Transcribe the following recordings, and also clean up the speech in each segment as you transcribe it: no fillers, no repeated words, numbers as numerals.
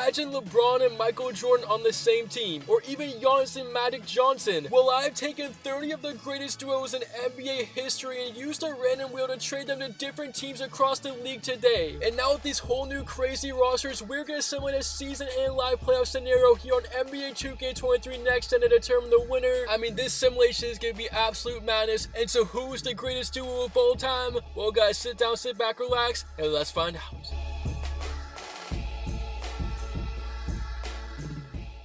Imagine LeBron and Michael Jordan on the same team, or even Giannis and Magic Johnson. Well, I've taken 30 of the greatest duos in NBA history and used a random wheel to trade them to different teams across the league today. And now with these whole new crazy rosters, we're going to simulate a season and live playoff scenario here on NBA 2K23 Next Gen to determine the winner. I mean, this simulation is going to be absolute madness. And so who's the greatest duo of all time? Well, guys, sit down, sit back, relax, and let's find out.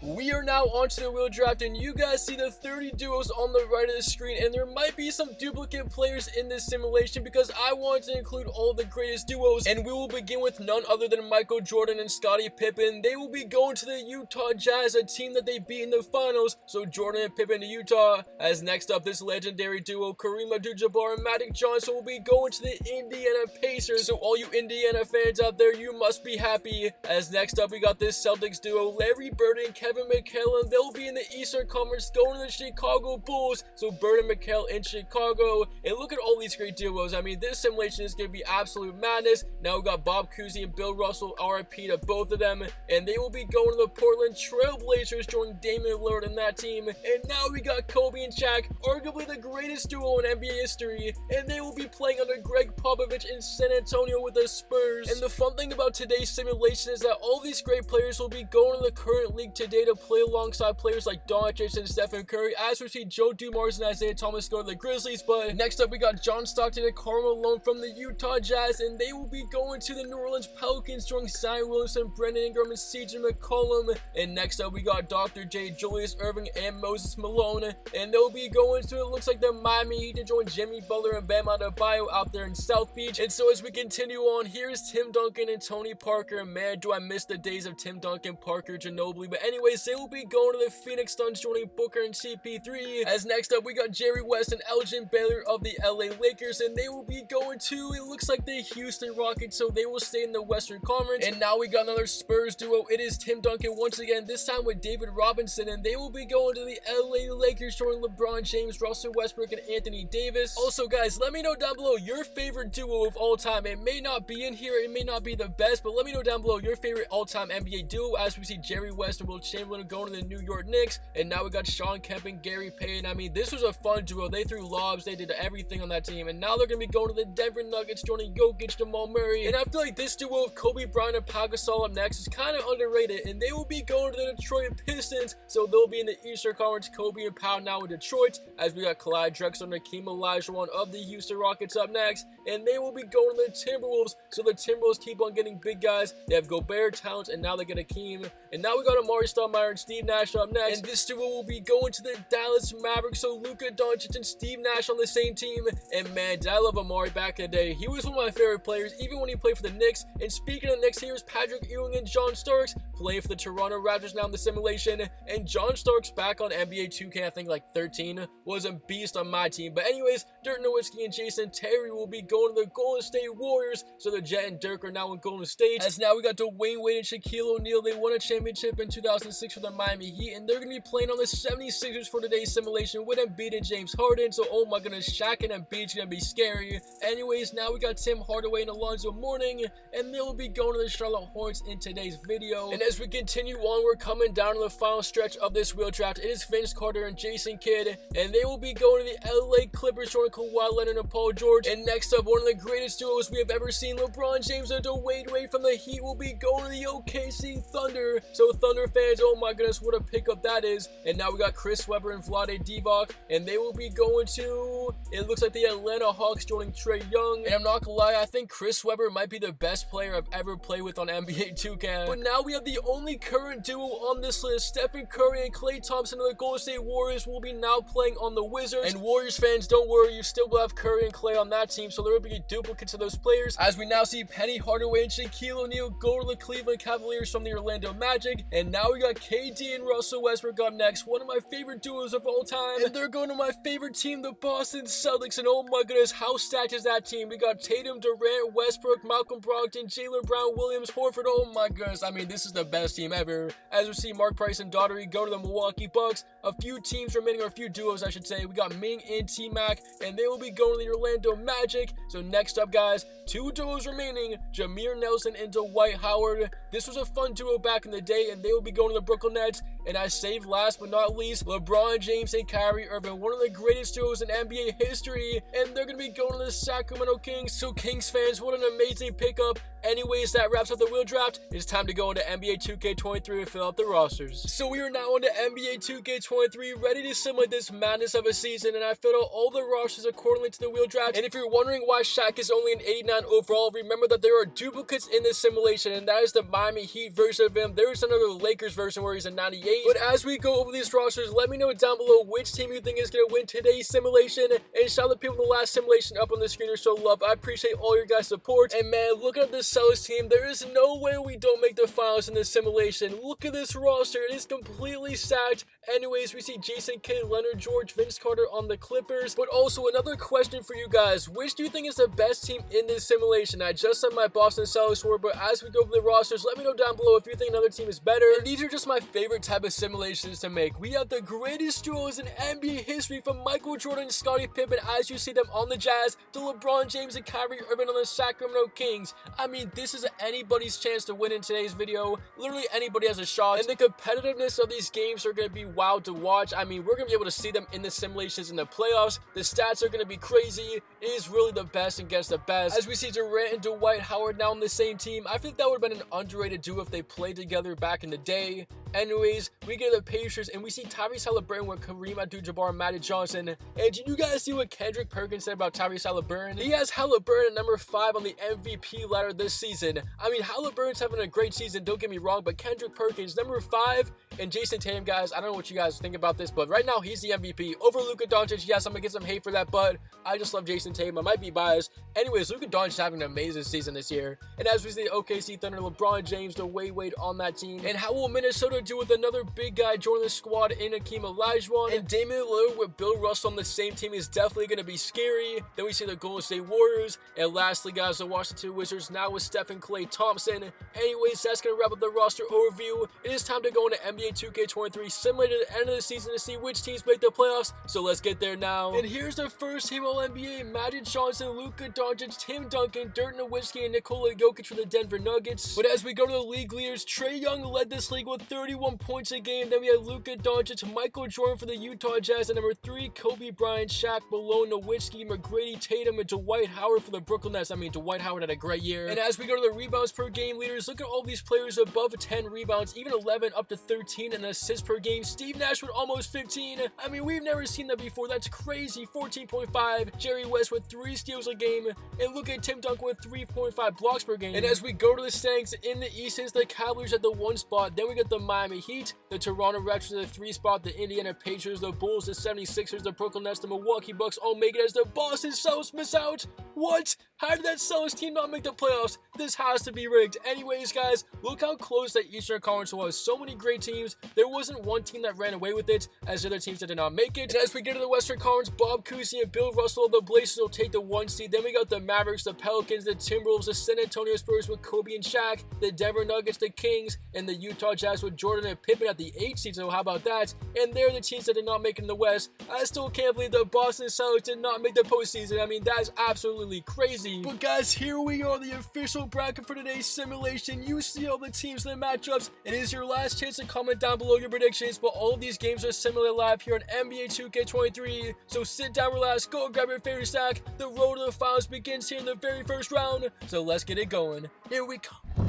We are now onto the wheel draft, and you guys see the 30 duos on the right of the screen, and there might be some duplicate players in this simulation because I want to include all the greatest duos, and we will begin with none other than Michael Jordan and Scottie Pippen. They will be going to the Utah Jazz, a team that they beat in the finals, so Jordan and Pippen to Utah. As next up, this legendary duo, Kareem Abdul-Jabbar and Magic Johnson, will be going to the Indiana Pacers, so all you Indiana fans out there, you must be happy. As next up, we got this Celtics duo, Larry Bird and Kevin McHale, and they'll be in the Eastern Conference going to the Chicago Bulls, so Bird and McHale in Chicago. And look at all these great duos. I mean, this simulation is going to be absolute madness. Now we got Bob Cousy and Bill Russell, RIP to both of them, and they will be going to the Portland Trail Blazers, joining Damian Lillard in that team. And now we got Kobe and Shaq, arguably the greatest duo in NBA history, and they will be playing under Greg Popovich in San Antonio with the Spurs. And the fun thing about today's simulation is that all these great players will be going to the current league today to play alongside players like Doncic and Stephen Curry, as we see Joe Dumars and Isaiah Thomas go to the Grizzlies. But next up, we got John Stockton and Karl Malone from the Utah Jazz, and they will be going to the New Orleans Pelicans, joining Zion Williamson, Brandon Ingram, and CJ McCollum. And next up, we got Dr. J, Julius Erving, and Moses Malone, and they'll be going to, it looks like, the Miami Heat to join Jimmy Butler and Bam Adebayo out there in South Beach. And so as we continue on, here's Tim Duncan and Tony Parker. Man, do I miss the days of Tim Duncan, Parker, Ginobili. But anyways, they will be going to the Phoenix Suns, joining Booker and CP3. As next up, we got Jerry West and Elgin Baylor of the LA Lakers, and they will be going to, it looks like, the Houston Rockets, so they will stay in the Western Conference. And now we got another Spurs duo. It is Tim Duncan once again, this time with David Robinson, and they will be going to the LA Lakers, joining LeBron James, Russell Westbrook, and Anthony Davis. Also, guys, let me know down below your favorite duo of all time. It may not be in here, it may not be the best, but let me know down below your favorite all-time NBA duo, as we see Jerry West and Will Chamberlain going to the New York Knicks. And now we got Sean Kemp and Gary Payton. I mean, this was a fun duo. They threw lobs, they did everything on that team, and now they're going to be going to the Denver Nuggets, joining Jokic, Jamal Murray. And I feel like this duo of Kobe Bryant and Pau Gasol up next is kind of underrated, and they will be going to the Detroit Pistons, so they'll be in the Eastern Conference. Kobe and Pau now in Detroit, as we got Clyde Drexler and Hakeem Olajuwon of the Houston Rockets up next, and they will be going to the Timberwolves, so the Timberwolves keep on getting big guys. They have Gobert, Towns, and now they get Hakeem. And now we got Amari Stoudemire and Steve Nash up next, and this duo will be going to the Dallas Mavericks, so Luka Doncic and Steve Nash on the same team. And man, did I love Amari back in the day. He was one of my favorite players, even when he played for the Knicks. And speaking of the Knicks, here's Patrick Ewing and John Starks playing for the Toronto Raptors now in the simulation. And John Starks back on NBA 2K, I think like 13, was a beast on my team. But anyways, Dirk Nowitzki and Jason Terry will be going to the Golden State Warriors, so the Jet and Dirk are now in Golden State. As now we got Dwayne Wade and Shaquille O'Neal. They won a championship in 2006 for the Miami Heat, and they're going to be playing on the 76ers for today's simulation with Embiid and James Harden. So oh my goodness, Shaq and Embiid's going to be scary. Anyways, now we got Tim Hardaway and Alonzo Mourning, and they'll be going to the Charlotte Hornets in today's video. And as we continue on, we're coming down to the final stretch of this wheel draft. It is Vince Carter and Jason Kidd, and they will be going to the LA Clippers, joining Kawhi Leonard and Paul George. And next up, one of the greatest duos we have ever seen, LeBron James and Dwayne Wade from the Heat, will be going to the OKC Thunder. So Thunder fans, oh my goodness, what a pickup that is. And now we got Chris Webber and Vlade Divac, and they will be going to, it looks like, the Atlanta Hawks, joining Trae Young. And I'm not gonna lie, I think Chris Webber might be the best player I've ever played with on NBA 2K. But now we have the only current duo on this list. Stephen Curry and Klay Thompson of the Golden State Warriors will be now playing on the Wizards. And Warriors fans, don't worry, you still will have Curry and Klay on that team, so there will be duplicates of those players. As we now see Penny Hardaway and Shaquille O'Neal go to the Cleveland Cavaliers from the Orlando Magic. And now we got KD and Russell Westbrook up next, one of my favorite duos of all time. And they're going to my favorite team, the Boston Celtics. And oh my goodness, how stacked is that team? We got Tatum, Durant, Westbrook, Malcolm Brogdon, Jaylen Brown, Williams, Horford. Oh my goodness, I mean, this is the best team ever. As we see Mark Price and Daugherty go to the Milwaukee Bucks. A few teams remaining, or a few duos I should say. We got Ming and T-Mac, and they will be going to the Orlando Magic. So next up, guys, two duos remaining, Jameer Nelson and Dwight Howard. This was a fun duo back in the day, and they will be going to the Brooklyn Nets. And I saved last but not least, LeBron James and Kyrie Irving, one of the greatest duos in NBA history, and they're going to be going to the Sacramento Kings. So Kings fans, what an amazing pickup. Anyways, that wraps up the wheel draft. It's time to go into NBA 2K23 and fill out the rosters. So we are now into NBA 2K23, ready to simulate this madness of a season, and I filled out all the rosters accordingly to the wheel draft. And if you're wondering why Shaq is only an 89 overall, remember that there are duplicates in this simulation, and that is the Miami Heat version of him. There is another Lakers version where he's a 98. But as we go over these rosters, let me know down below which team you think is going to win today's simulation, and shout out the people in the last simulation up on the screen or show love. I appreciate all your guys' support. And man, look at this Celtics team. There is no way we don't make the finals in this simulation. Look at this roster. It is completely stacked. Anyways, we see Jason Kidd, Leonard George, Vince Carter on the Clippers. But also another question for you guys. Which do you think is the best team in this simulation? I just said my Boston Celtics were, but as we go over the rosters, let me know down below if you think another team is better. And these are just my favorite type of simulations to make. We have the greatest duos in NBA history, from Michael Jordan and Scottie Pippen as you see them on the Jazz, to LeBron James and Kyrie Irving on the Sacramento Kings. I mean, this is anybody's chance to win in today's video. Literally anybody has a shot, and the competitiveness of these games are going to be wild to watch. I mean, we're going to be able to see them in the simulations in the playoffs. The stats are going to be crazy. It is really the best against the best. As we see Durant and Dwight Howard now on the same team, I think that would have been an underrated duo if they played together back in the day. Anyways, we get the Pacers, and we see Tyrese Halliburton with Kareem Abdul-Jabbar and Magic Johnson. And did you guys see what Kendrick Perkins said about Tyrese Halliburton? He has Halliburton at number 5 on the MVP ladder this season. I mean, Halliburton's having a great season, don't get me wrong, but Kendrick Perkins, number 5, and Jason Tatum, guys, I don't know what you guys think about this, but right now, he's the MVP over Luka Doncic. Yes, I'm gonna get some hate for that, but I just love Jason Tatum. I might be biased. Anyways, Luka Doncic having an amazing season this year. And as we see OKC Thunder, LeBron James, the Wade on that team. And how will Minnesota do with another big guy joining the squad in Hakeem Olajuwon? And Damian Lillard with Bill Russell on the same team is definitely going to be scary. Then we see the Golden State Warriors. And lastly, guys, the Washington Wizards now with Steph and Klay Thompson. Anyways, that's going to wrap up the roster overview. It is time to go into NBA 2K23 simulated at the end of the season to see which teams make the playoffs. So let's get there now. And here's the first team All-NBA. Magic Johnson, Luka Doncic, Tim Duncan, Dirk Nowitzki, and Nikola Jokic for the Denver Nuggets. But as we go to the league leaders, Trae Young led this league with 31 points a game. Then we had Luka Doncic, Michael Jordan for the Utah Jazz, and number 3, Kobe Bryant, Shaq, Malone, Nowitzki, McGrady, Tatum, and Dwight Howard for the Brooklyn Nets. I mean, Dwight Howard had a great year. And as we go to the rebounds per game leaders, look at all these players above 10 rebounds, even 11 up to 13, and assists per game. Steve Nash with almost 15. I mean, we've never seen that before. That's crazy. 14.5. Jerry West with 3 steals a game. And look at Tim Duncan with 3.5 blocks per game. And as we go to the standings in the East, it's the Cavaliers at the 1 spot. Then we get the Miami Heat, the Toronto Raptors at the 3 spot, the Indiana Pacers, the Bulls, the 76ers, the Brooklyn Nets, the Milwaukee Bucks all make it as the Boston Celtics miss out. What? How did that Celtics team not make the playoffs? This has to be rigged. Anyways, guys, look how close that Eastern Conference was. So many great teams. There wasn't one team that ran away with it, as the other teams that did not make it. And as we get to the Western Conference, Bob Cousy and Bill Russell of the Blazers will take the 1 seed. Then we got the Mavericks, the Pelicans, the Timberwolves, the San Antonio Spurs with Kobe and Shaq, the Denver Nuggets, the Kings, and the Utah Jazz with Jordan and Pippen at the 8 seed. So how about that? And they're the teams that did not make it in the West. I still can't believe the Boston Celtics did not make the postseason. I mean, that is absolutely crazy. But guys, here we are, the official bracket for today's simulation. You see all the teams and the matchups. It is your last chance to comment down below your predictions, but all of these games are simulated live here on NBA 2K23. So sit down, relax, go grab your favorite stack. The road to the finals begins here in the very first round. So let's get it going. Here we go.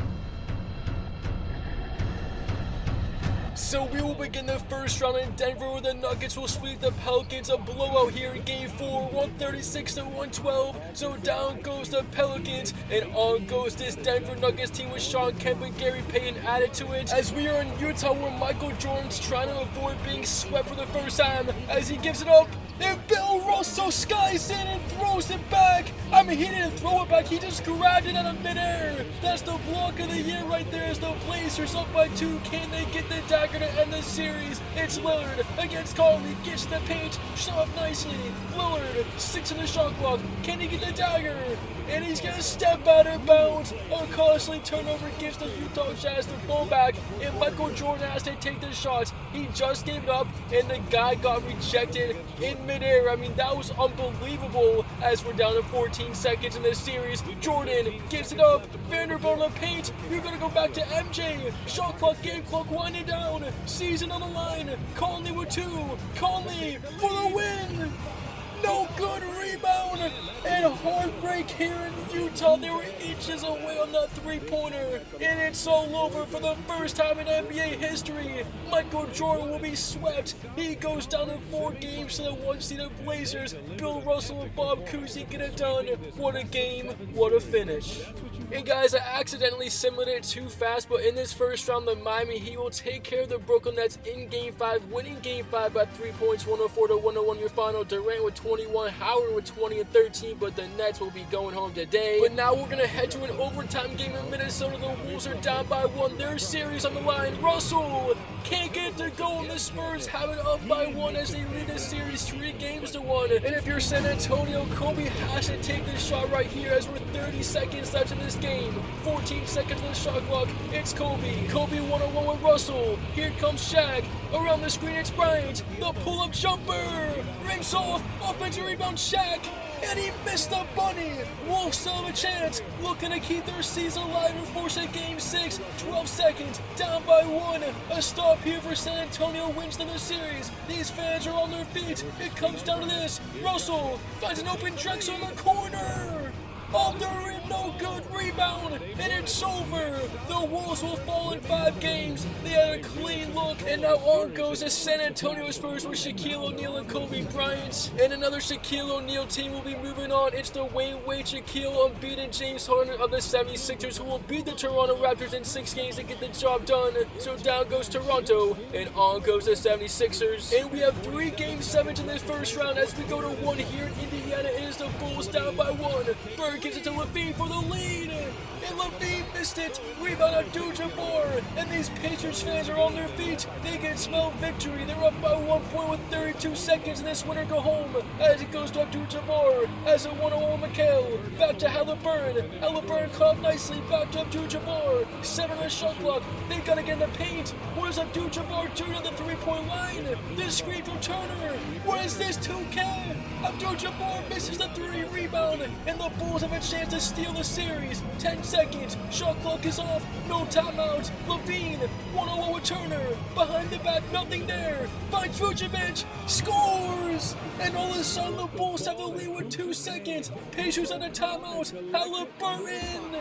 So we will begin the first round in Denver, where the Nuggets will sweep the Pelicans. A blowout here in Game 4, 136-112. So down goes the Pelicans, and on goes this Denver Nuggets team with Sean Kemp and Gary Payton added to it. As we are in Utah, where Michael Jordan's trying to avoid being swept for the first time, as he gives it up, and Bill Russell skies in and throws it back. I mean, he didn't throw it back, he just grabbed it out of midair. That's the block of the year right there, as the Blazers up by 2. Can they get the dagger to end the series. It's Lillard against Conley. Gets in the paint. Shot off nicely. Lillard, 6 in the shot clock. Can he get the dagger? And he's going to step out of bounds. A costly turnover gives the Utah Jazz the ball back. And Michael Jordan has to take the shot. He just gave it up. And the guy got rejected in midair. I mean, that was unbelievable. As we're down to 14 seconds in this series. Jordan gives it up. Vanderbilt in the paint. You're going to go back to MJ. Shot clock, game clock winding down. Season on the line. Conley with 2. Conley for the win. No good rebound, and heartbreak here in Utah. They were inches away on that three-pointer, and it's all over for the first time in NBA history. Michael Jordan will be swept. He goes down in 4 games to the 1-seeded Blazers. Bill Russell and Bob Cousy get it done. What a game, what a finish. And guys, I accidentally simulated it too fast, but in this first round, the Miami Heat will take care of the Brooklyn Nets in Game 5, winning Game 5 by 3 points, 104-101 your final. Durant with 21, Howard with 20 and 13, but the Nets will be going home today. But now we're going to head to an overtime game in Minnesota. The Wolves are down by 1. Their series on the line. Russell can't get it to go, and the Spurs have it up by 1 as they lead the series 3-1. And if you're San Antonio, Kobe has to take this shot right here as we're 30 seconds left in this game. 14 seconds on the shot clock. It's Kobe. Kobe one-on-one with Russell. Here comes Shaq. Around the screen, it's Bryant. The pull-up jumper. Rings off. Offensive rebound, Shaq. And he missed the bunny. Wolves still have a chance. Looking to keep their season alive and force a game 6. 12 seconds. Down by 1. A stop here for San Antonio wins the series. These fans are on their feet. It comes down to this. Russell finds an open Drexel in the corner. Oh, they're in, no good rebound, and it's over. The Wolves will fall in 5 games. They had a clean look, and now on goes the San Antonio Spurs with Shaquille O'Neal and Kobe Bryant. And another Shaquille O'Neal team will be moving on. It's the Wayne Wade, Shaquille, unbeaten James Harden of the 76ers, who will beat the Toronto Raptors in 6 games to get the job done. So down goes Toronto, and on goes the 76ers. And we have 3 Game 7s in this first round as we go to 1 here in Indiana. It is the Bulls down by 1. Bird gives it to LaVine for the lead, and LaVine missed it. Rebound Abdul-Jabbar, and these Pacers fans are on their feet. They can smell victory. They're up by 1 point with 32 seconds, and this winner go home as it goes to Abdul-Jabbar as a 1-on-1 McHale. Back to Halliburton. Halliburton caught up nicely. Back to Abdul-Jabbar. 7 on the shot clock. They gotta get in the paint. What does Abdul-Jabbar do on the 3-point line? This screen from Turner. What is this 2K? Abdul-Jabbar misses the 3 rebound, and the Bulls have a chance to steal the series. 10 seconds. Shot clock is off. No timeout. LaVine. 1-on-1 with Turner. Behind the back. Nothing there. Finds Vucevic. Scores. And all of a sudden the Bulls have the lead with 2 seconds. Pacers on a timeout. Halliburton.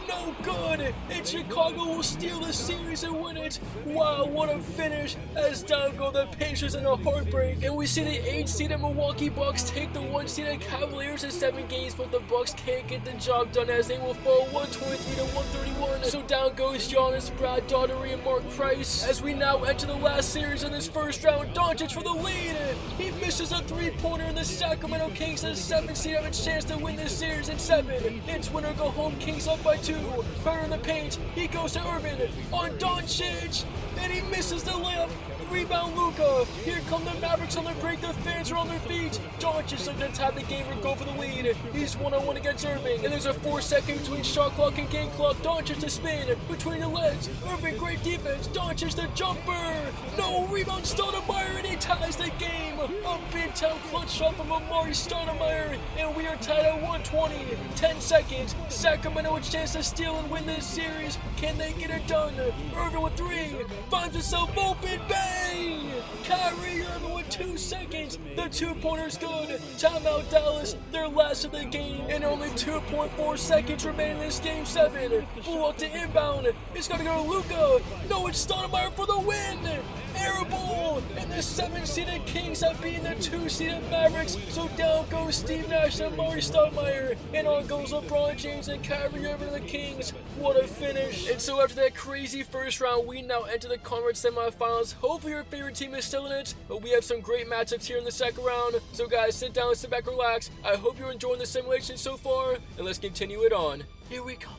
No good, and Chicago will steal the series and win it. Wow, what a finish, as down go the Pacers in a heartbreak. And we see the 8-seeded Milwaukee Bucks take the 1-seeded Cavaliers in 7 games, but the Bucks can't get the job done as they will fall 123-131. So down goes Giannis, Brad Daugherty, and Mark Price. As we now enter the last series in this first round, Doncic for the lead. He misses a 3-pointer, and the Sacramento Kings, the 7th seed, have a chance to win this series in 7. It's winner go home, Kings up by 2. Burner in the paint. He goes to Irvin on Doncic, and he misses the layup. Rebound Luka. Here come the Mavericks on the break. The fans are on their feet. Doncic looking to tie the game or go for the lead. He's 1-on-1 against Irving, and there's a 4-second between shot clock and game clock. Doncic to spin between the legs. Irving, great defense. Doncic the jumper. No rebound. Stoudemire, and he ties the game. A big time clutch shot from Amari Stoudemire, and we are tied at 120. 10 seconds. Sacramento a chance to steal and win this series. Can they get it done? Irving with 3. Finds himself open. Bang! Kyrie Irving with 2 seconds. The 2-pointer's good. Timeout Dallas. They're last of the game, and only 2.4 seconds remain in this game 7. Blew up to inbound. It's gonna go to Luka. No, it's Stoudemire for the win. Air ball, and the 7-seeded Kings have beaten the 2-seeded Mavericks. So down goes Steve Nash and Amari Stoudemire, and on goes LeBron James and Kyrie Irving and the Kings. What a finish! And so after that crazy first round, we now enter the conference semifinals. Hopefully your favorite team is still in it, but we have some great matchups here in the second round. So guys, sit down, sit back, relax. I hope you're enjoying the simulation so far, and let's continue it on. Here we go.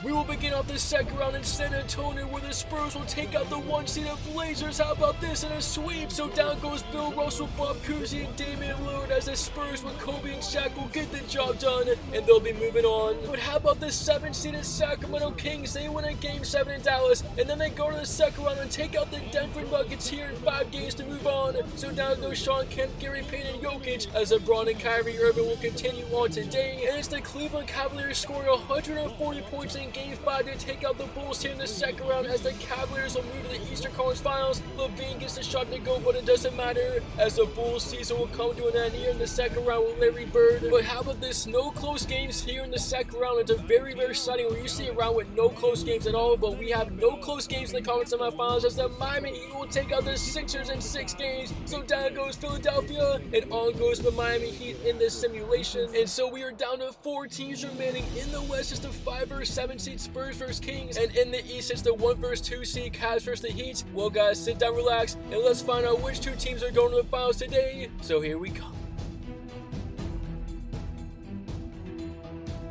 We will begin off the second round in San Antonio, where the Spurs will take out the 1-seeded Blazers. How about this in a sweep? So down goes Bill Russell, Bob Cousy, and Damian Lillard, as the Spurs with Kobe and Shaq will get the job done, and they'll be moving on. But how about the 7-seeded Sacramento Kings? They win a Game 7 in Dallas, and then they go to the second round and take out the Denver Nuggets here in 5 games to move on. So down goes Sean Kemp, Gary Payton, and Jokic, as LeBron and Kyrie Irving will continue on today. And it's the Cleveland Cavaliers scoring 140 points in Game 5 to take out the Bulls here in the second round, as the Cavaliers will move to the Eastern Conference Finals. LaVine gets the shot to go, but it doesn't matter, as the Bulls season will come to an end here in the second round with Larry Bird. But how about this? No close games here in the second round. It's a very, very exciting. We usually a round with no close games at all, but we have no close games in the conference semifinals, as the Miami Heat will take out the Sixers in 6 games. So down goes Philadelphia, and on goes the Miami Heat in this simulation. And so we are down to 4 teams remaining. In the West, it's the 5 vs 7 seed Spurs vs Kings, and in the East, it's the 1 vs 2 seed Cavs vs the Heat. Well, guys, sit down, relax, and let's find out which 2 teams are going to the finals today. So here we go.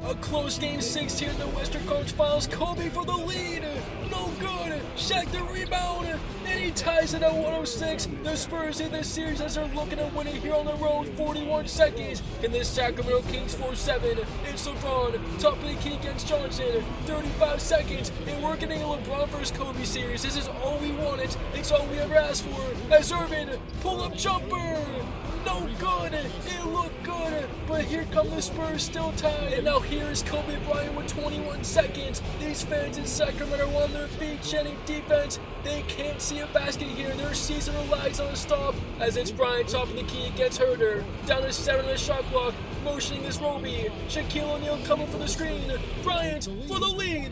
A close Game 6 here in the Western Conference Finals. Kobe for the lead. No good. Shaq the rebound. And he ties it at 106. The Spurs in this series as they're looking to win it here on the road. 41 seconds. Can the Sacramento Kings score 7? It's LeBron. Top of the key against Johnson. 35 seconds. And we're getting a LeBron vs Kobe series. This is all we wanted. It's all we ever asked for. As Irvin, pull-up jumper. No good. It looked good, but here come the Spurs still tied. And now here is Kobe Bryant with 21 seconds. These fans in Sacramento are on their feet chanting defense. They can't see a basket here. Their season relies on a stop, as it's Bryant top of the key against Herter. Down to 7 on the shot clock. Motioning this Roby. Shaquille O'Neal coming for the screen. Bryant for the lead.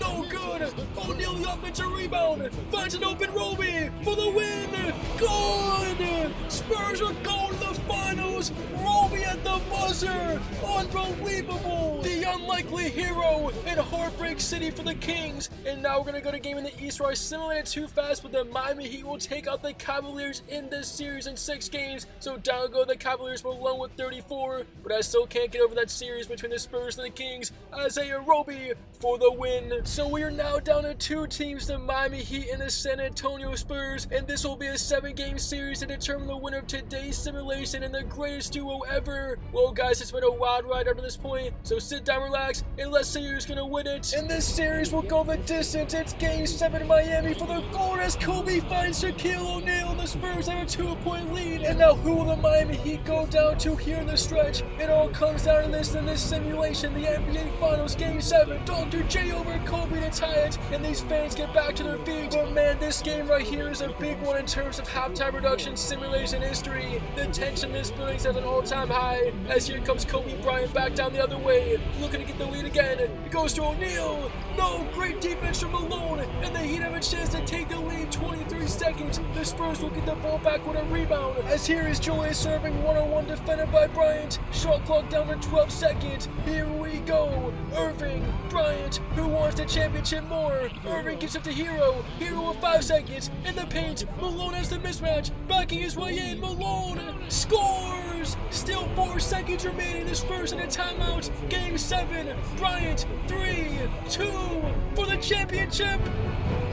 No good. O'Neal the offensive rebound. Finds an open Roby for the win. Good. Spurs are going to the finals. Roby at the buzzer. Unbelievable. The unlikely hero in Heartbreak City for the Kings. And now we're going to go to game in the East, where I simulated too fast, but the Miami Heat will take out the Cavaliers in this series in 6 games. So down go the Cavaliers alone with 34. But I still can't get over that series between the Spurs and the Kings. Isaiah Roby for the win. So we are now down to 2 teams, the Miami Heat and the San Antonio Spurs, and this will be a 7-game series to determine the winner of today's simulation and the greatest duo ever. Well, guys, it's been a wild ride up to this point, so sit down, relax, and let's see who's gonna win it. And this series will go the distance. It's Game 7 in Miami for the gold, as Kobe finds Shaquille O'Neal, and the Spurs have a 2-point lead. And now who will the Miami Heat go down to here in the stretch? It all comes down to this in this simulation, the NBA Finals Game 7. Dr. J over Kobe to tie it, and these fans get back to their feet. But man, this game right here is a big one in terms of halftime reduction simulation history. The tension in this building is at an all-time high, as here comes Kobe Bryant back down the other way, looking to get the lead again. It goes to O'Neal. No, great defense from Malone, and the Heat have a chance to take the lead. 23 seconds. The Spurs will get the ball back with a rebound, as here is Julius serving 1-on-1 defended by Bryant. Shot clock down to 12 seconds. Here we go. Irving, Bryant, who wants the championship more? Irving gives it to Hero. Hero with 5 seconds in the paint. Malone has the mismatch, backing his way in. Malone scores. Still 4 seconds remaining. The Spurs in a timeout. Game 7. Bryant 3-2 for the championship.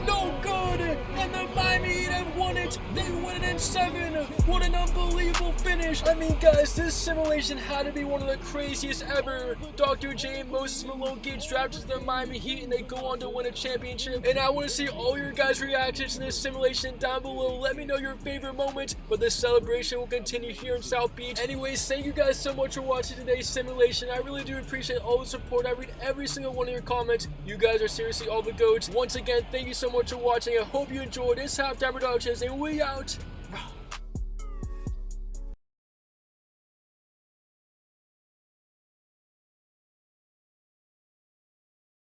No good, and the Miami Heat have won it. They win it in 7. What an unbelievable finish. I mean, guys, this simulation had to be one of the craziest ever. Dr. J and Moses Malone get drafted to the Miami Heat, and they go on to win a championship. And I want to see all your guys' reactions to this simulation down below. Let me know your favorite moment, but this celebration will continue here in South Beach. Anyways, thank you guys so much for watching today's simulation. I really do appreciate all the support. I read every single one of your comments. You guys are seriously all the goats. Once again, thank you so much for watching. I hope you enjoyed this halftime productions, and we out.